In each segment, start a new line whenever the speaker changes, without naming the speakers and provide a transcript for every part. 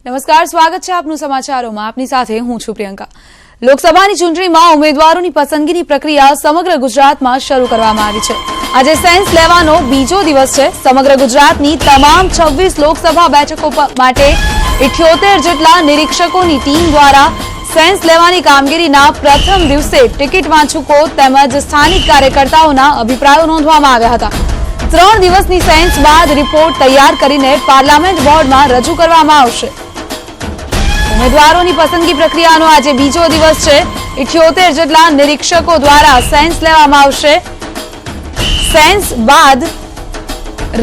નમસ્કાર, સ્વાગત છે આપનું સમાચારોમાં. આપની સાથે હું છું પ્રિયંકા. લોકસભાની ચૂંટણીમાં ઉમેદવારોની પસંદગીની પ્રક્રિયા સમગ્ર ગુજરાતમાં શરૂ કરવામાં આવી છે. આજે સેન્સ લેવાનો બીજો દિવસ છે. સમગ્ર ગુજરાતની તમામ 26 લોકસભા બેઠકો માટે 78 જેટલા નિરીક્ષકોની ટીમ દ્વારા સેન્સ લેવાની કામગીરીના પ્રથમ દિવસે ટિકિટ વાંચુકો તેમજ સ્થાનિક કાર્યકર્તાઓના અભિપ્રાયો નોંધવામાં આવ્યા હતા. 3 દિવસની સેન્સ બાદ રિપોર્ટ તૈયાર કરીને પાર્લામેન્ટ બોર્ડમાં રજૂ કરવામાં આવશે. ઉમેદવારોની પસંદગી પ્રક્રિયાનો આજે બીજો દિવસ છે. 78 જેટલા નિરીક્ષકો દ્વારા સેન્સ લેવામાં આવશે. સેન્સ બાદ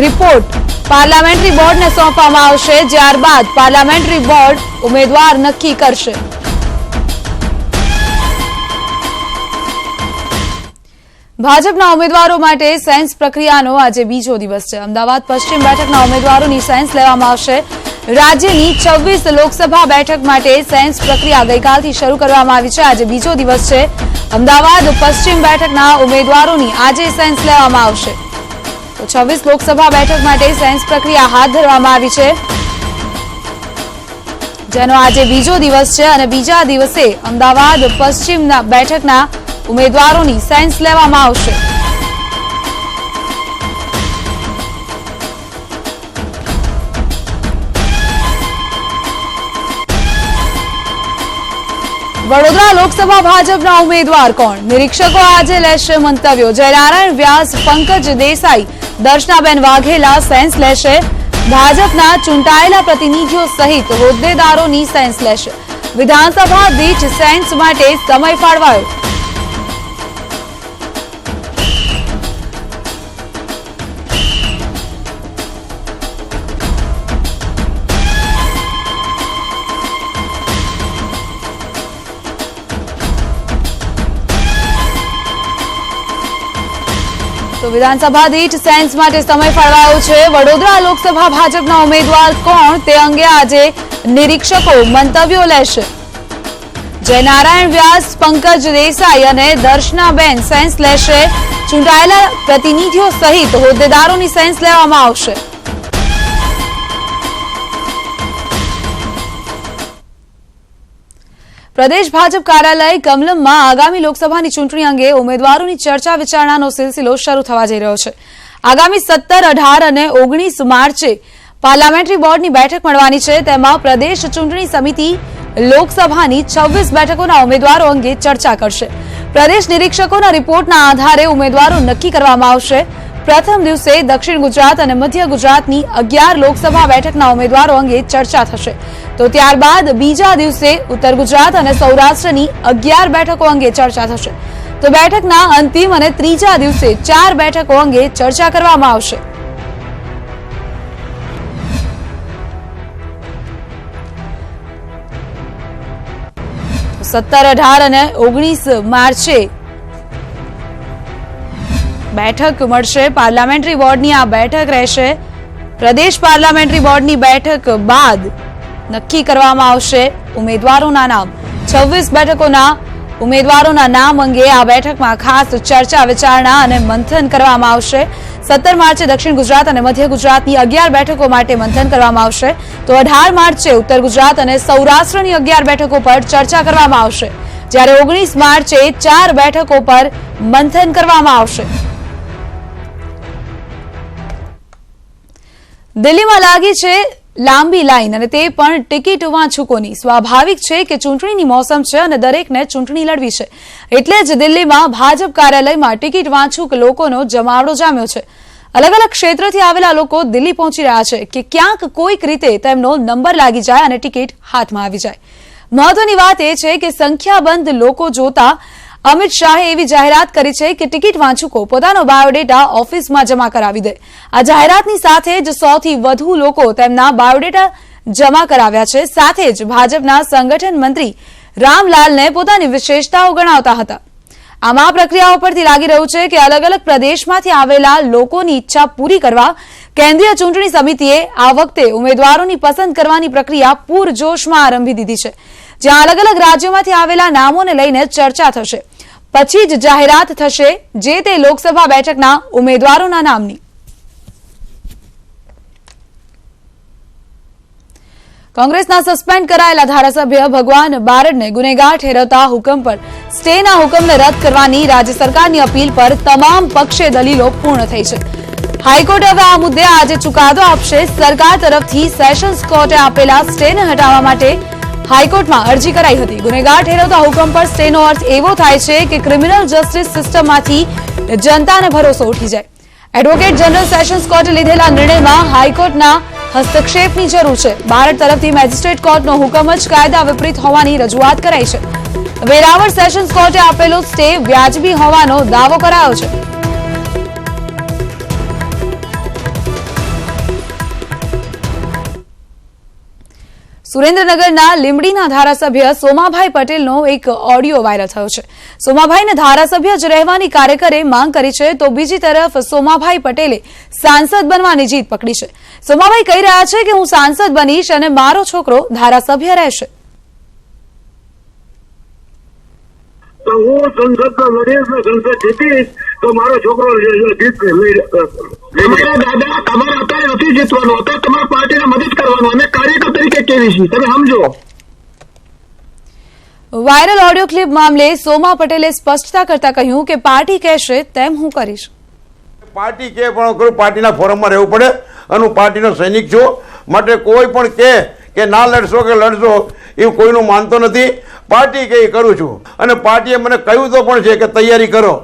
રિપોર્ટ પાર્લામેન્ટરી બોર્ડને સોંપવામાં આવશે. ત્યારબાદ પાર્લામેન્ટરી બોર્ડ ઉમેદવાર નક્કી કરશે. ભાજપના ઉમેદવારો માટે સેન્સ પ્રક્રિયાનો આજે બીજો દિવસ છે. અમદાવાદ પશ્ચિમ બેઠકના ઉમેદવારોની સેન્સ લેવામાં આવશે. રાજ્યની 26 લોકસભા બેઠક માટે સેન્સ પ્રક્રિયા ગઈકાલથી શરૂ કરવામાં આવી છે. આજે બીજો દિવસ છે. અમદાવાદ પશ્ચિમ બેઠકના ઉમેદવારોની આજે સેન્સ લેવામાં આવશે. તો 26 લોકસભા બેઠક માટે સેન્સ પ્રક્રિયા હાથ ધરવામાં આવી છે, જેનો આજે બીજો દિવસ છે અને બીજા દિવસે અમદાવાદ પશ્ચિમ બેઠકના ઉમેદવારોની સેન્સ લેવામાં આવશે. વડોદરા લોકસભા ભાજપના ઉમેદવાર કોણ? નિરીક્ષકો આજે લેશે મંતવ્યો. જયનારાયણ વ્યાસ, પંકજ દેસાઈ, દર્શનાબેન વાઘેલા સેન્સ લેશે. ભાજપના ચૂંટાયેલા પ્રતિનિધિઓ સહિત હોદ્દેદારોની સેન્સ લેશે. વિધાનસભા દીઠ સેન્સ માટે સમય ફાળવાયો. તો વિધાનસભા દીઠ સેન્સ માટે સમય ફાળવાયો છે. વડોદરા લોકસભા ભાજપના ઉમેદવાર કોણ તે અંગે આજે નિરીક્ષકો મંતવ્યો લેશે. જયનારાયણ વ્યાસ, પંકજ દેસાઈ અને દર્શનાબેન સેન્સ લેશે. ચૂંટાયેલા પ્રતિનિધિઓ સહિત હોદ્દેદારોની સેન્સ લેવામાં આવશે. પ્રદેશ ભાજપ કાર્યાલય કમલમમાં આગામી લોકસભાની ચૂંટણી અંગે ઉમેદવારોની ચર્ચા વિચારણાનો સિલસિલો શરૂ થવા જઈ રહ્યો છે. આગામી 17, 18 અને 19 માર્ચે પાર્લામેન્ટરી બોર્ડની બેઠક મળવાની છે. તેમાં પ્રદેશ ચૂંટણી સમિતિ લોકસભાની 26 બેઠકોના ઉમેદવારો અંગે ચર્ચા કરશે. પ્રદેશ નિરીક્ષકોના રિપોર્ટના આધારે ઉમેદવારો નક્કી કરવામાં આવશે. પ્રથમ દિવસે દક્ષિણ ગુજરાત અને મધ્ય ગુજરાતની 11 લોકસભા બેઠકના ઉમેદવારો અંગે ચર્ચા થશે. તો ત્યારબાદ બીજા દિવસે ઉત્તર ગુજરાત અને સૌરાષ્ટ્રની 11 બેઠકો અંગે ચર્ચા થશે. તો બેઠકના અંતિમ અને ત્રીજા દિવસે 4 બેઠકો અંગે ચર્ચા કરવામાં આવશે. તો 17, 18 અને 19 માર્ચે બેઠક મળશે. પાર્લામેન્ટરી બોર્ડની આ બેઠક રહેશે. પ્રદેશ પાર્લામેન્ટરી બોર્ડની બેઠક બાદ નક્કી કરવામાં આવશે ઉમેદવારોના નામ. 26 બેઠકોના ઉમેદવારોના નામ અંગે આ બેઠકમાં ખાસ ચર્ચા વિચારણા અને મંથન કરવામાં આવશે. 17 માર્ચે દક્ષિણ ગુજરાત અને મધ્ય ગુજરાતની 11 બેઠકો માટે મંથન કરવામાં આવશે. તો 18 માર્ચે ઉત્તર ગુજરાત અને સૌરાષ્ટ્રની 11 બેઠકો પર ચર્ચા કરવામાં આવશે. જ્યારે 19 માર્ચે 4 બેઠકો પર મંથન કરવામાં આવશે. દિલ્હીમાં લાગી છે લાંબી લાઈન અને તે પણ ટિકિટ વાંચુકોની. સ્વાભાવિક છે કે ચૂંટણીની મોસમ છે અને દરેકને ચૂંટણી લડવી છે. એટલે જ દિલ્હીમાં ભાજપ કાર્યાલયમાં ટિકિટ વાંચુક લોકોનો જમાવડો જામ્યો છે. અલગ અલગ ક્ષેત્રથી આવેલા લોકો દિલ્હી પહોંચી રહ્યા છે કે ક્યાંક કોઈક રીતે તેમનો નંબર લાગી જાય અને ટિકિટ હાથમાં આવી જાય. મહત્વની વાત એ છે કે સંખ્યાબંધ લોકો જોતા અમિત શાહે એવી જાહેરાત કરી છે કે ટિકિટ વાંચુકો પોતાનો બાયોડેટા ઓફિસમાં જમા કરાવી દે. આ જાહેરાતની સાથે જ 100 થી વધુ લોકો તેમના બાયોડેટા જમા કરાવ્યા છે. સાથે જ ભાજપના સંગઠન મંત્રી રામલાલને પોતાની વિશેષતાઓ ગણાવતા હતા. આમાં પ્રક્રિયાઓ પરથી લાગી રહ્યું છે કે અલગ અલગ પ્રદેશમાંથી આવેલા લોકોની ઈચ્છા પૂરી કરવા કેન્દ્રીય ચૂંટણી સમિતિએ આ વખતે ઉમેદવારોની પસંદ કરવાની પ્રક્રિયા પૂરજોશમાં આરંભી દીધી છે. જ્યાં અલગ અલગ રાજ્યોમાંથી આવેલા નામોને લઈને ચર્ચા થશે. પછી જ જાહેરાત થશે જે તે લોકસભા બેઠકના ઉમેદવારોના નામની. કોંગ્રેસના સસ્પેન્ડ કરાયેલા ધારાસભ્ય ભગવાન બારડને ગુનેગાર ઠેરવતા હુકમ પર સ્ટેના હુકમને રદ કરવાની રાજ્ય સરકારની અપીલ પર તમામ પક્ષે દલીલો પૂર્ણ થઈ છે. હાઈકોર્ટ હવે આ મુદ્દે આજે ચુકાદો આપશે. સરકાર તરફથી સેશન્સ કોર્ટે આપેલા સ્ટેને હટાવવા માટે હાઈકોર્ટમાં અરજી કરાઈ હતી. ગુનેગાર ઠેરવતા હુકમ પર સ્ટેનો અર્થ એવો થાય છે કે ક્રિમિનલ જસ્ટિસ સિસ્ટમમાંથી જનતાને ભરોસો ઉઠી જાય. એડવોકેટ જનરલ સેશન્સ કોર્ટે લીધેલા નિર્ણયમાં હાઈકોર્ટના હસ્તક્ષેપની જરૂર છે. ભારત તરફથી મેજિસ્ટ્રેટ કોર્ટનો હુકમ જ કાયદા વિપરીત હોવાની રજૂઆત કરાઈ છે. વેરાવળ સેશન્સ કોર્ટે આપેલો સ્ટે વ્યાજબી હોવાનો દાવો કરાયો છે. સુરેન્દ્રનગરના લીંબડીના ધારાસભ્ય સોમાભાઈ પટેલનો એક ઓડિયો વાયરલ થયો છે. સોમાભાઈને ધારાસભ્ય જ રહેવાની કાર્યકરે માંગ કરી છે, તો બીજી તરફ સોમાભાઈ પટેલે સાંસદ બનવાની જીદ પકડી છે. સોમાભાઈ કહી રહ્યા છે કે હું સાંસદ બનીશ અને મારો છોકરો ધારાસભ્ય રહેશે.
તો હું સંસદમાં લડીશ ને સંસદ જીતીશ તો મારો છોકરો જીતશે. દાદા તમારે અત્યારે નથી જીતવાનું, અત્યારે તમારી પાર્ટીને મદદ કરવાનું અને કાર્યકર તરીકે કેવી છે તમે સમજો.
વાયરલ ઓડિયો ક્લિપ મામલે સોમા પટેલે સ્પષ્ટતા કરતા કહ્યું કે પાર્ટી કહેશે તેમ હું કરીશ.
પાર્ટી કે પણ કરું, પાર્ટીના ફોરમમાં રહેવું પડે અને હું પાર્ટીનો સૈનિક છું. માટે કોઈ પણ કે ના લડશો કે લડશો એવું કોઈનું માનતો નથી. પાર્ટી કે કરું છું અને પાર્ટીએ મને કહ્યું તો પણ છે કે તૈયારી કરો.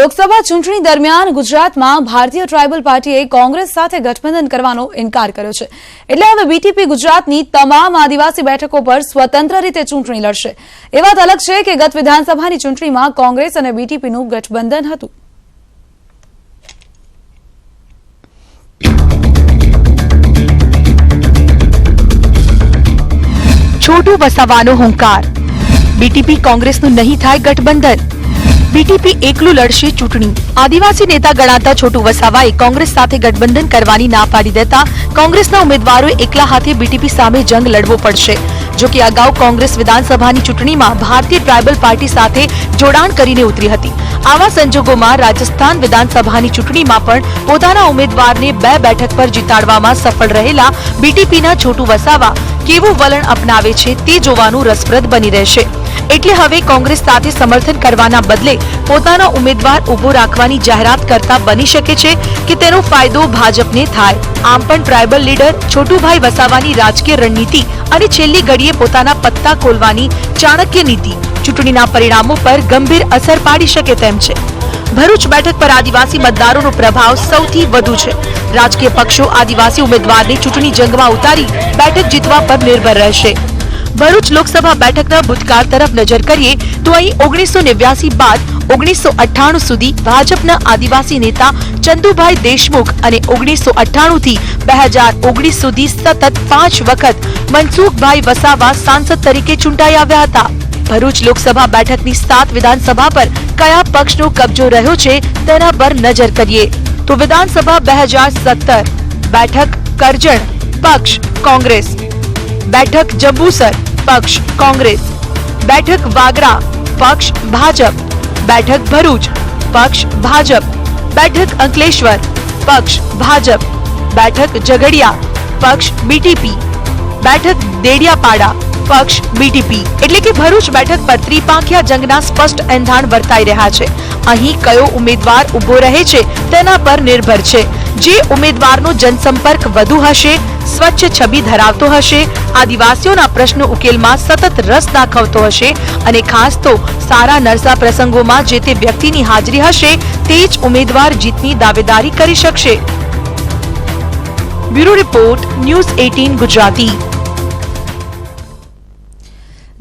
લોકસભા ચૂંટણી દરમિયાન ગુજરાતમાં ભારતીય ટ્રાઇબલ પાર્ટીએ કોંગ્રેસ સાથે ગઠબંધન કરવાનો ઇનકાર કર્યો છે. એટલે હવે બીટીપી ગુજરાતની તમામ આદિવાસી બેઠકો પર સ્વતંત્ર રીતે ચૂંટણી લડશે. એ વાત અલગ છે કે ગત વિધાનસભાની ચૂંટણીમાં કોંગ્રેસ અને બીટીપીનું ગઠબંધન હતું.
છોટુ વસાવાનો હુંકાર. બીટીપી કોંગ્રેસનું નહીં થાય ગઠબંધન. બીટીપી એકલું લડશે ચૂંટણી. આદિવાસી નેતા ગણાતા છોટુ વસાવાએ કોંગ્રેસ સાથે ગઠબંધન કરવાની ના પાડી દેતા કોંગ્રેસના ઉમેદવારોએ એકલા હાથે બીટીપી સામે જંગ લડવો પડશે. જો કે અગાઉ કોંગ્રેસ વિધાનસભાની ચૂંટણીમાં ભારતીય ટ્રાઇબલ પાર્ટી સાથે જોડાણ કરીને ઉતરી હતી. આવા સંજોગોમાં રાજસ્થાન વિધાનસભાની ચૂંટણીમાં પણ પોતાના ઉમેદવારને 2 બેઠક પર જીતાડવામાં સફળ રહેલા બીટીપીના છોટુ વસાવા કેવું વલણ અપનાવે છે તે જોવાનું રસપ્રદ બની રહેશે. એટલે હવે કોંગ્રેસ સાથે સમર્થન કરવાના બદલે પોતાનો ઉમેદવાર ઉભો રાખવાની જાહેરાત કરતા બની શકે છે કે તેનો ફાયદો ભાજપને થાય. આમ પણ ટ્રાઇબલ લીડર છોટુભાઈ વસાવાની રાજકીય રણનીતિ અને છેલ્લી ઘડીએ પોતાના પત્તા ખોલવાની ચાણક્ય નીતિ ચૂંટણીના પરિણામો પર ગંભીર અસર પાડી શકે તેમ છે. ભરૂચ બેઠક પર આદિવાસી મતદારોનો પ્રભાવ સૌથી વધુ છે. રાજકીય પક્ષો આદિવાસી ઉમેદવારને ચૂંટણી જંગમાં ઉતારી બેઠક જીતવા પર નિર્ભર રહેશે. ભરૂચ લોકસભા બેઠકના ભૂતકાળ તરફ નજર કરીએ તો અહીં 1989 બાદ 1998 સુધી ભાજપના આદિવાસી નેતા ચંદુભાઈ દેશમુખ અને 1998 થી 2019 સુધી સતત 5 વખત મનસુખભાઈ વસાવા સાંસદ તરીકે ચૂંટાઈ આવ્યા હતા. ભરૂચ લોકસભા બેઠકની 7 વિધાનસભા પર કયા પક્ષનો કબજો રહ્યો છે તેના પર નજર કરીએ તો વિધાનસભા 2017 બેઠક કરજણ પક્ષ કોંગ્રેસ, બેઠક જંબુસર પક્ષ કોંગ્રેસ, બેઠક વાગરા પક્ષ ભાજપ, બેઠક ભરૂચ પક્ષ ભાજપ, બેઠક અંકલેશ્વર પક્ષ ભાજપ, બેઠક ઝઘડિયા પક્ષ બીટીપી, બેઠક દેડિયાપાડા પક્ષ બીટીપી. એટલે કે ભરૂચ બેઠક પર ત્રિપાંખિયા જંગના સ્પષ્ટ એંધાણ વર્તાઈ રહ્યા છે. અહીં કયો ઉમેદવાર ઉભો રહે છે તેના પર નિર્ભર છે. જે ઉમેદવારનો જનસંપર્ક વધુ હશે, સ્વચ્છ છબી ધરાવતો હશે, આદિવાસીઓના પ્રશ્નો ઉકેલમાં સતત રસ દાખવતો હશે અને ખાસ તો સારા નરસા પ્રસંગોમાં જે તે વ્યક્તિની હાજરી હશે તે જ ઉમેદવાર જીતની દાવેદારી કરી શકશે. Bureau report news 18 Gujarati.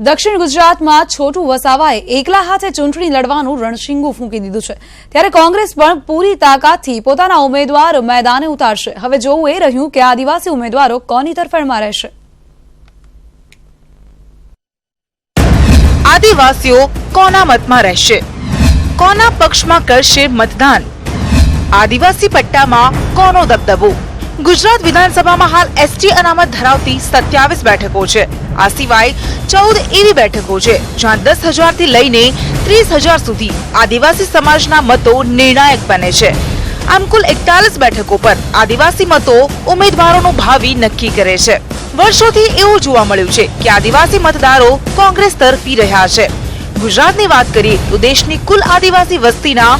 દક્ષિણ ગુજરાતમાં છોટુ વસાવાએ એકલા હાથે ચૂંટણી લડવાનું રણશીંગું ફૂંકી દીધું છે, ત્યારે કોંગ્રેસ પણ પૂરી તાકાતથી પોતાના ઉમેદવાર મેદાને ઉતારશે. હવે જોવું એ રહ્યું કે આદિવાસી ઉમેદવારો કોની તરફેણમાં રહેશે.
આદિવાસીઓ કોના મતમાં રહેશે, કોના પક્ષમાં કરશે મતદાન, આદિવાસી પટ્ટામાં કોનો દબદબો. ગુજરાત વિધાનસભામાં હાલ એસટી અનામત ધરાવતી 27 બેઠકો છે. આ સિવાય 14 એવી બેઠકો છે જ્યાં 10,000 થી લઈને 30,000 સુધી આદિવાસી સમાજના મતો નિર્ણાયક બને છે. આમ કુલ 41 બેઠકો પર આદિવાસી મતો ઉમેદવારોનું ભાવિ નક્કી કરે છે. વર્ષોથી એવું જોવા મળ્યું છે કે આદિવાસી મતદારો કોંગ્રેસ તરફી રહ્યા છે. ગુજરાતની વાત કરીએ તો દેશની કુલ આદિવાસી વસ્તીના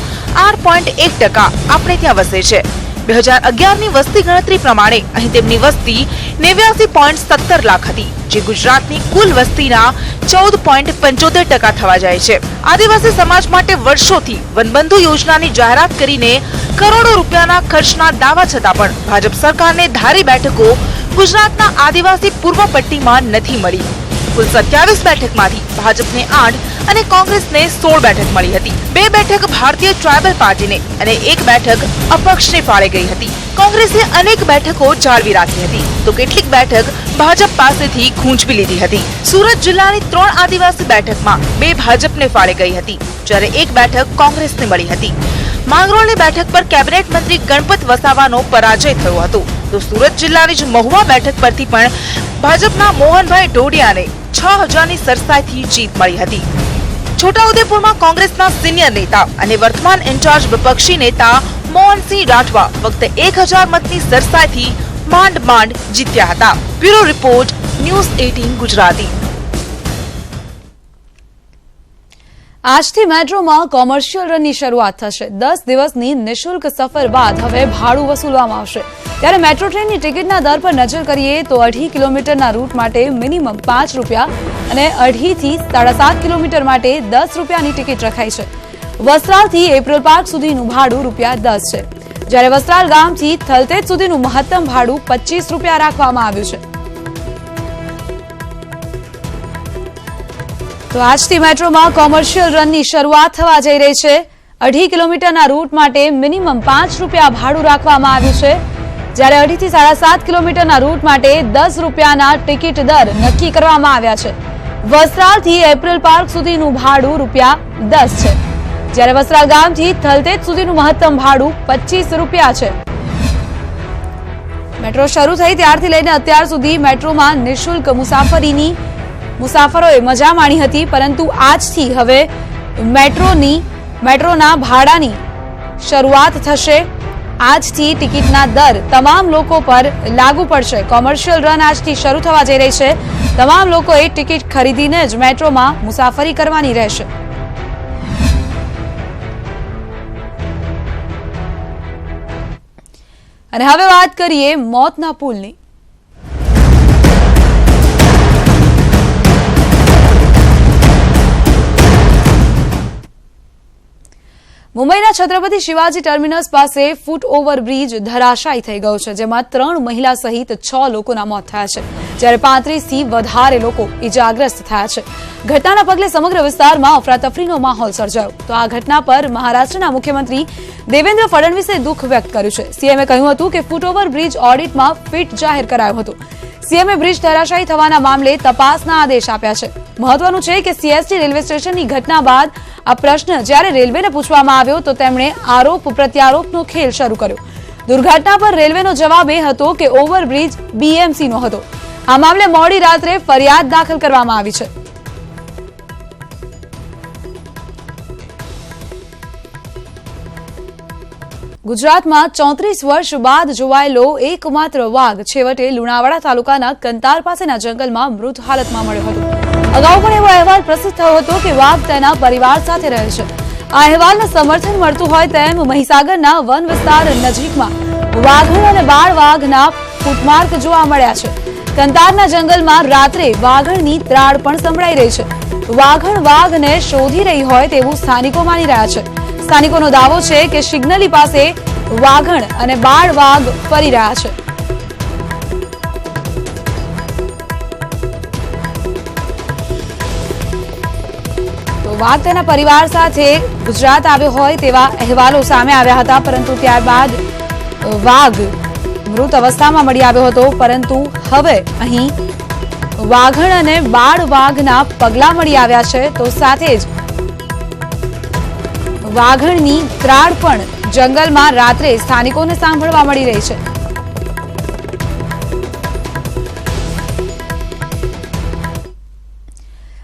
8.1% આપણે ત્યાં વસે છે. 2011ની વસ્તી ગણતરી પ્રમાણે અહીં તેમની વસ્તી 89.17 લાખ હતી, જે ગુજરાતની કુલ વસ્તીના 14.75% થવા જાય છે. આદિવાસી સમાજ માટે વર્ષોથી વનબંધુ યોજનાની જાહેરાત કરીને કરોડો રૂપિયાના ખર્ચના દાવા છતાં પણ ભાજપ સરકારને ધારી બેઠકો ગુજરાતના આદિવાસી પૂર્વ પટ્ટીમાં નથી મળી. કુલ 27 બેઠકમાંથી ભાજપને 8 અને કોંગ્રેસને 16 બેઠક મળી હતી. 2 બેઠક ભારતીય ટ્રાયબલ પાર્ટીને અને 1 બેઠક અપક્ષને ફાળે ગઈ હતી. કોંગ્રેસે અનેક બેઠકો જાળવી રાખી હતી તો કેટલીક બેઠક ભાજપ પાસેથી ખૂંચવી લીધી હતી. સુરત જિલ્લાની 3 આદિવાસી બેઠકમાં 2 ભાજપને ફાળે ગઈ હતી, જ્યારે 1 બેઠક કોંગ્રેસને મળી હતી. માંગરોળની બેઠક પર કેબિનેટ મંત્રી ગણપત વસાવાનો પરાજય થયો હતો, તો સુરત જિલ્લાની જ મહુવા બેઠક પરથી પણ ભાજપના મોહનભાઈ ઢોડિયાને 6000ની સરસાઈથી જીત મળી હતી. છોટાઉદેપુરમાં કોંગ્રેસના સિનિયર નેતા અને વર્તમાન ઇન્ચાર્જ વિપક્ષી નેતા મોહનસિંહ રાઠવા ફક્ત 1000 મતની સરસાઈથી માંડ જીત્યા હતા. Bureau report, news 18 Gujarati.
આજથી મેટ્રોમાં કોમર્શિયલ રનની શરૂઆત થશે. 10 દિવસની નિઃશુલ્ક સફર બાદ હવે ભાડું વસૂલવામાં આવશે. ત્યારે મેટ્રો ટ્રેનની ટિકિટના દર પર નજર કરીએ તો 2.5 કિલોમીટરના રૂટ માટે મિનિમમ 5 રૂપિયા અને 2.5 થી 7.5 કિલોમીટર માટે 10 રૂપિયાની ટિકિટ રખાઈ છે. વસ્ત્રાલથી એપ્રિલ પાર્ક સુધીનું ભાડું ₹10 છે, જ્યારે વસ્ત્રાલ ગામથી થલતેજ સુધીનું મહત્તમ ભાડું 25 રૂપિયા રાખવામાં આવ્યું છે. તો આજથી મેટ્રોમાં કોમર્શિયલ રનની શરૂઆત થવા જઈ રહી છે. 2.5 કિલોમીટરના રૂટ માટે મિનિમમ 5 રૂપિયા ભાડું રાખવામાં આવ્યું છે, જ્યારે 2.5 થી 7.5 કિલોમીટરના રૂટ માટે 10 રૂપિયાના ટિકિટ દર નક્કી કરવામાં આવ્યા છે. વસ્ત્રાલથી એપ્રિલ પાર્ક સુધીનું ભાડું ₹10 છે, જ્યારે વસ્ત્રાલ ગામથી થલતેજ સુધીનું મહત્તમ ભાડું 25 રૂપિયા છે. મેટ્રો શરૂ થઈ ત્યારથી લઈને અત્યાર સુધી મેટ્રોમાં નિઃશુલ્ક મુસાફરોએ મજા માણી હતી, પરંતુ આજથી હવે મેટ્રોના ભાડાની શરૂઆત થશે. આજથી ટિકિટના દર તમામ લોકો પર લાગુ પડશે. કોમર્શિયલ રન આજથી શરૂ થવા જઈ રહી છે. તમામ લોકોએ ટિકિટ ખરીદીને જ મેટ્રોમાં મુસાફરી કરવાની રહેશે. અને હવે વાત કરીએ મોતના પુલની. મુંબઈના છત્રપતિ શિવાજી ટર્મિનસ પાસે ફૂટ ઓવરબ્રિજ ધરાશાયી થઈ ગયો છે, જેમાં 3 મહિલા સહિત 6 લોકોના મોત થયા છે, જ્યારે 35 થી વધારે લોકો ઇજાગ્રસ્ત થયા છે. ઘટનાના પગલે સમગ્ર વિસ્તારમાં અફરાતફરીનો માહોલ સર્જાયો. તો આ ઘટના પર મહારાષ્ટ્રના મુખ્યમંત્રી દેવેન્દ્ર ફડણવીસે દુઃખ વ્યક્ત કર્યું છે. સીએમએ કહ્યું હતું કે ફૂટ ઓવરબ્રિજ ઓડિટમાં ફિટ જાહેર કરાયો હતો. સીએમએ બ્રિજ ધરાશાયી થવાના મામલે તપાસના આદેશ આપ્યા છે. મહત્વનું છે કે સીએસટી રેલવે સ્ટેશનની ઘટના બાદ આ પ્રશ્ન જ્યારે રેલવેને પૂછવામાં આવ્યો તો તેમણે આરોપ પ્રત્યારોપનો ખેલ શરૂ કર્યો. દુર્ઘટના પર રેલવેનો જવાબ એ હતો કે ઓવરબ્રિજ બીએમસીનો હતો. આ મામલે મોડી રાત્રે ફરિયાદ દાખલ કરવામાં આવી છે. ગુજરાતમાં 34 વર્ષ બાદ જોવાયેલો એકમાત્ર વાઘ છેવટે લુણાવાડા તાલુકાના કંતાર પાસેના જંગલમાં મૃત હાલતમાં મળ્યો હતો. અગાઉ પણ એવો અહેવાલ પ્રસિદ્ધ થયો હતો કે વાઘ તેના પરિવાર સાથે રહે છે. આ અહેવાલને સમર્થન મળતું હોય તેમ મહીસાગરના વન વિસ્તાર નજીકમાં વાઘણ અને બાળ વાઘના ફૂટમાર્ક જોવા મળ્યા છે. કંતારના જંગલમાં રાત્રે વાઘણની ત્રાડ પણ સંભળાઈ રહી છે. વાઘણ વાઘને શોધી રહી હોય તેવું સ્થાનિકો માની રહ્યા છે. સ્થાનિકોનો દાવો છે કે શિગ્નલી પાસે વાઘણ અને બાળ વાઘ ફરી રહ્યા છે. વાઘ તેના પરિવાર સાથે ગુજરાત આવ્યો હોય તેવા અહેવાલો સામે આવ્યા હતા, પરંતુ ત્યારબાદ વાઘ મૃત અવસ્થામાં મળી આવ્યો હતો. પરંતુ હવે અહીં વાઘણ અને બાળ વાઘના પગલા મળી આવ્યા છે, તો સાથે જ વાઘણની ત્રાડ પણ જંગલમાં રાત્રે સ્થાનિકોને સાંભળવા મળી રહી છે.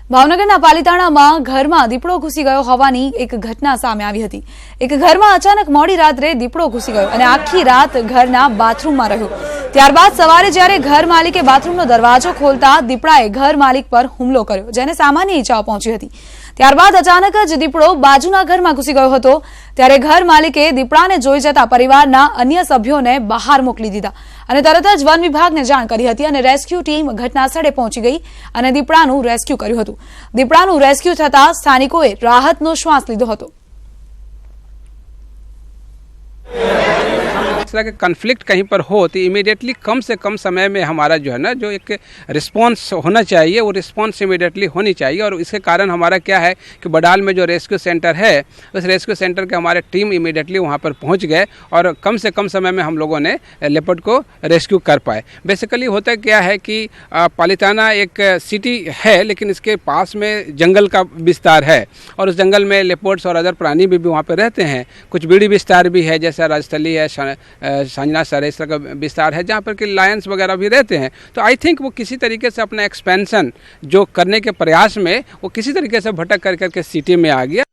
ભાવનગરના પાલિતાણામાં ઘરમાં દીપડો ઘૂસી ગયો હોવાની એક ઘટના સામે આવી હતી. એક ઘરમાં અચાનક મોડી રાત્રે દીપડો ઘૂસી ગયો અને આખી રાત ઘરના બાથરૂમમાં રહ્યો. ત્યારબાદ સવારે જ્યારે ઘર માલિકે બાથરૂમનો દરવાજો ખોલતા દીપડાએ ઘર માલિક પર હુમલો કર્યો, જેને સામાન્ય ઈજાઓ પહોંચી હતી. ત્યારબાદ અચાનક જ દીપડો બાજુના ઘરમાં ઘૂસી ગયો હતો. ત્યારે ઘર માલિકે દીપડાને જોઈ જતા પરિવારના અન્ય સભ્યોને બહાર મોકલી દીધા અને તરત જ વન વિભાગને જાણ કરી હતી અને રેસ્ક્યુ ટીમ ઘટનાસ્થળે પહોંચી ગઈ અને દીપડાનું રેસ્ક્યુ કર્યું હતું. દીપડાનું રેસ્ક્યુ થતા સ્થાનિકોએ રાહતનો શ્વાસ લીધો હતો.
इस तरह के कन्फ्लिक्ट कहीं पर हो तो इमीडिएटली कम से कम समय में हमारा जो है ना जो एक रिस्पांस होना चाहिए वो रिस्पांस इमीडिएटली होनी चाहिए। और इसके कारण हमारा क्या है कि बडाल में जो रेस्क्यू सेंटर है उस रेस्क्यू सेंटर के हमारे टीम इमीडिएटली वहाँ पर पहुँच गए और कम से कम समय में हम लोगों ने लेपर्ड को रेस्क्यू कर पाए। बेसिकली होता क्या है कि पालिताना एक सिटी है लेकिन इसके पास में जंगल का विस्तार है और उस जंगल में लेपर्ड्स और अदर प्राणी भी वहाँ पर रहते हैं। कुछ बीड़ी विस्तार भी है जैसे राजस्थली है, सांजना सर इस तरह का विस्तार है जहाँ पर कि लायंस वगैरह भी रहते हैं। तो आई थिंक वो किसी तरीके से अपना एक्सपेंशन जो करने के प्रयास में वो किसी तरीके से भटक कर करके सिटी में आ गया।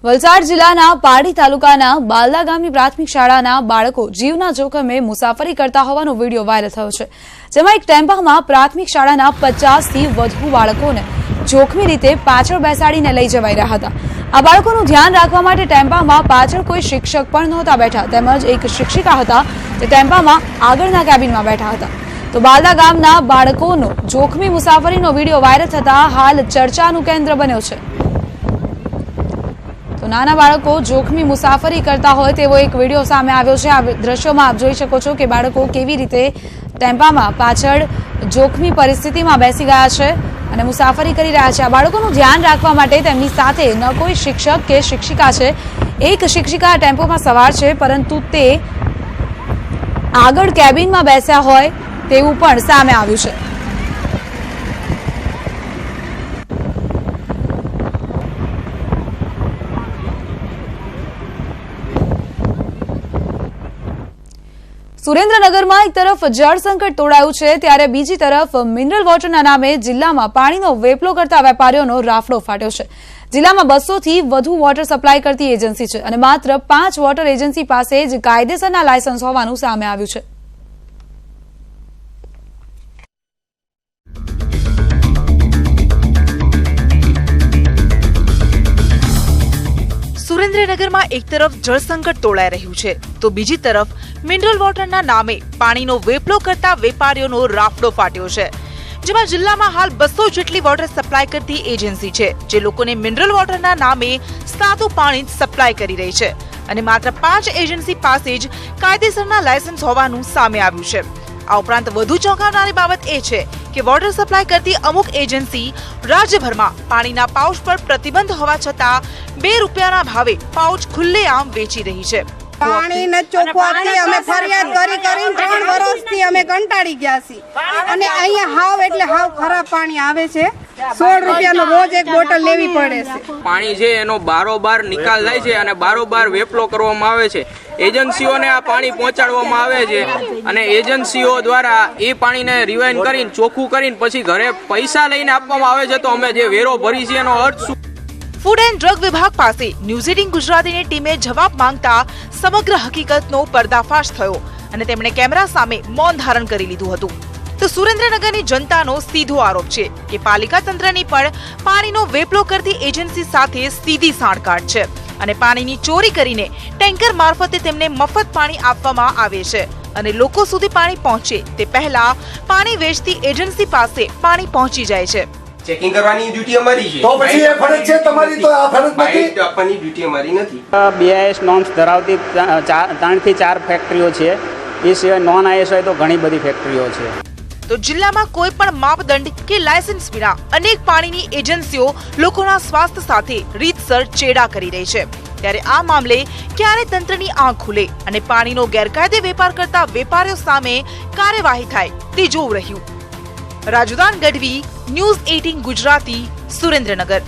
વલસાડ જિલ્લાના પારડી તાલુકાના બાલદા ગામની પ્રાથમિક શાળાના બાળકો જીવના જોખમે મુસાફરી કરતા હોવાનો વિડીયો વાયરલ થયો છે, જેમાં એક ટેમ્પામાં પ્રાથમિક શાળાના 50થી વધુ બાળકોને જોખમી રીતે પાછળ બેસાડીને લઈ જવાઈ રહ્યા હતા. આ બાળકોનું ધ્યાન રાખવા માટે ટેમ્પામાં પાછળ કોઈ શિક્ષક પણ નહોતા બેઠા, તેમજ એક શિક્ષિકા હતા જે ટેમ્પામાં આગળના કેબિનમાં બેઠા હતા. તો બાલદા ગામના બાળકોનો જોખમી મુસાફરીનો વિડીયો વાયરલ થતા હાલ ચર્ચાનું કેન્દ્ર બન્યો છે. તો નાના બાળકો જોખમી મુસાફરી કરતા હોય તેવો એક વિડીયો સામે આવ્યો છે. આ દ્રશ્યોમાં આપ જોઈ શકો છો કે બાળકો કેવી રીતે ટેમ્પામાં પાછળ જોખમી પરિસ્થિતિમાં બેસી ગયા છે અને મુસાફરી કરી રહ્યા છે. આ બાળકોનું ધ્યાન રાખવા માટે તેમની સાથે ન કોઈ શિક્ષક કે શિક્ષિકા છે. એક શિક્ષિકા ટેમ્પોમાં સવાર છે પરંતુ તે આગળ કેબિનમાં બેસ્યા હોય તેવું પણ સામે આવ્યું છે. સુરેન્દ્રનગરમાં એક તરફ જળ સંકટ તોડાયું છે ત્યારે બીજી તરફ મિનરલ વોટરના નામે જિલ્લામાં પાણીનો વેપલો કરતા વેપારીઓનો રાફડો ફાટ્યો છે. જિલ્લામાં 200થી વધુ વોટર સપ્લાય કરતી એજન્સી છે અને માત્ર 5 વોટર એજન્સી પાસે જ કાયદેસરના લાયસન્સ હોવાનું સામે આવ્યું છે.
સુરેન્દ્રનગરમાં એક તરફ જળ સંકટ તોડાઈ રહ્યું છે તો બીજી તરફ મિનરલ વોટરના નામે પાણીનો વેપલો કરતા વેપારીઓનો રાફડો ફાટ્યો છે, જેમાં જિલ્લામાં હાલ 200 જેટલી વોટર સપ્લાય કરતી એજન્સી છે જે લોકોને મિનરલ વોટરના નામે સાદું પાણી જ સપ્લાય કરી રહી છે અને માત્ર 5 એજન્સી પાસે જ કાયદેસરના લાયસન્સ હોવાનું સામે આવ્યું છે. આ ઉપરાંત વધુ ચોંકાવનારી બાબત એ છે કે વોટર સપ્લાય કરતી અમુક એજન્સી રાજ્યભરમાં પાણીના પાઉચ પર પ્રતિબંધ હોવા છતાં ₹2ના ભાવે પાઉચ ખુલ્લેઆમ વેચી રહી છે.
પાણી ન ચોખ્ખાથી અમે ફરિયાદ કરીને 3 વર્ષથી અમે કંટાળી ગયા છીએ અને અહીંયા હાવ એટલે હાવ ખરાબ પાણી આવે છે. ₹16 રોજ એક બોટલ લેવી પડે છે.
પાણી છે એનો બારોબાર નિકાલ થાય છે અને બારોબાર વેપલો કરવામાં આવે છે. એજન્સીઓને આ પાણી પહોંચાડવામાં આવે છે અને એજન્સીઓ દ્વારા એ પાણીને રિવાઇન કરીને ચોખ્ખું કરીને પછી ઘરે પૈસા લઈને આપવામાં આવે છે. તો અમે જે વેરો ભરી છે એનો અર્થ શું?
ફૂડ એન્ડ ડ્રગ વિભાગ પાસે ન્યૂઝ 18 ગુજરાતીની ટીમે જવાબ માંગતા સમગ્ર હકીકતનો પર્દાફાશ થયો અને તેમણે કેમેરા સામે મૌન ધારણ કરી લીધું હતું. તો સુરેન્દ્રનગરની જનતાનો સીધો આરોપ છે કે પાલિકા તંત્રની પણ પાણીનો વેપલો કરતી એજન્સી સાથે સીધી સાંઠગાંઠ છે અને પાણીની ચોરી કરીને ટેન્કર મારફતે તેમને મફત પાણી આપવામાં આવે છે અને લોકો સુધી પાણી પહોંચે તે પહેલા પાણી વેચતી એજન્સી પાસે પાણી પહોંચી જાય છે.
ચેકિંગ કરવાની ડ્યુટી અમારી છે.
તો પછી એ ફરજ છે તમારી, તો આ ફરજ નથી.
આપવાની ડ્યુટી અમારી નથી.
BIS નોર્મ્સ ધરાવતી 3 થી 4 ફેક્ટરીઓ છે. એ સિવાય નોન IS હોય તો ઘણી બધી ફેક્ટરીઓ છે.
તો જિલ્લામાં કોઈ પણ માપદંડ કે લાયસન્સ વિના અનેક પાણીની એજન્સીઓ લોકોના સ્વાસ્થ્ય સાથે રીતસર ચેડા કરી રહી છે. ત્યારે આ મામલે ક્યારે તંત્રની આંખ ખુલે અને પાણીનો ગેરકાયદે વેપાર કરતા વેપારીઓ સામે કાર્યવાહી થાય તે જોવું રહ્યું. રાજુદાન ગઢવી, ન્યૂઝ 18 ગુજરાતી, સુરેન્દ્રનગર.